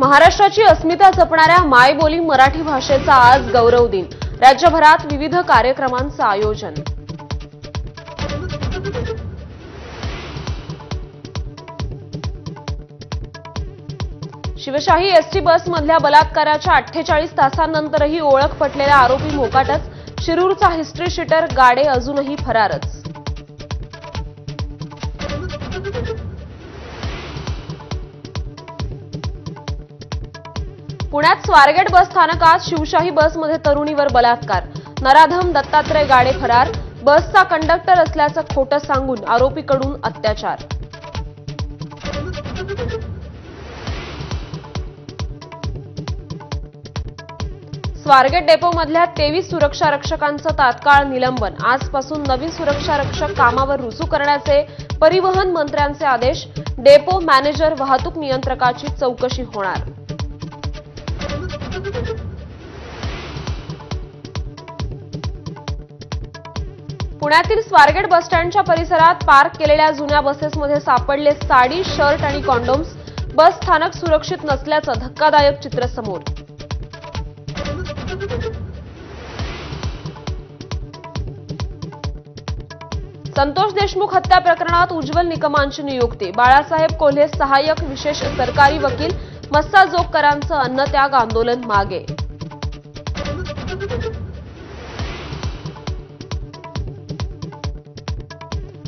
महाराष्ट्राची अस्मिता जपणाऱ्या मायबोली मराठी भाषेचा आज गौरव दिन। राज्यभरात विविध कार्यक्रमांचं आयोजन। शिवशाही एसटी बसमधल्या बलात्काराच्या 48 तासांनंतरही ओळख पटलेला आरोपी मोकाटच। शिरूरचा हिस्ट्री शीटर गाडे अजूनही फरारच। पुण्यात स्वारगेट बस स्थानकात शिवशाही बसमध्ये तरुणीवर बलात्कार। नराधम दत्तात्रय गाडे फरार। बसचा कंडक्टर असल्याचं खोटं सांगून आरोपीकडून अत्याचार। स्वारगेट डेपोमधल्या 23 सुरक्षा रक्षकांचं तात्काळ निलंबन। आजपासून नवीन सुरक्षा रक्षक कामावर रुजू करण्याचे परिवहन मंत्र्यांचे आदेश। डेपो मॅनेजर वाहतूक नियंत्रकाची चौकशी होणार। पुण्यातील स्वारगेट बसस्टँडच्या परिसरात पार्क केलेल्या जुन्या बसेसमध्ये सापडले साडी, शर्ट आणि कॉन्डोम्स। बस स्थानक सुरक्षित नसल्याचं धक्कादायक चित्र समोर। संतोष देशमुख हत्या प्रकरणात उज्ज्वल निकमांची नियुक्ती। बाळासाहेब कोल्हे सहाय्यक विशेष सरकारी वकील। मस्साजोगकरांचं अन्नत्याग आंदोलन मागे।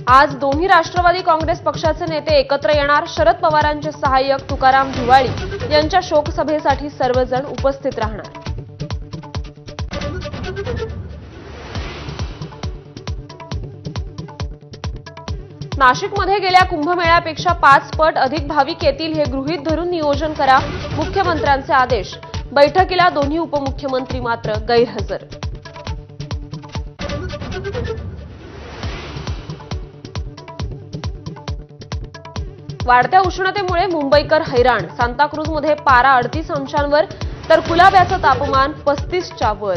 आज दोन्ही राष्ट्रवादी काँग्रेस पक्षाचे नेते एकत्र येणार। शरद पवारांचे सहाय्यक तुकाराम ढिवाळी यांच्या शोकसभेसाठी सर्वजण उपस्थित राहणार। नाशिकमध्ये गेल्या कुंभमेळ्यापेक्षा 5 पट अधिक भाविक येतील हे गृहीत धरून नियोजन करा। मुख्यमंत्र्यांचे आदेश। बैठकीला दोन्ही उपमुख्यमंत्री मात्र गैरहजर। वाढत्या उष्णतेमुळे मुंबईकर हैराण। सांताक्रूजमध्ये पारा 38 अंशांवर तर कुलाब्याचं तापमान 35च्या वर।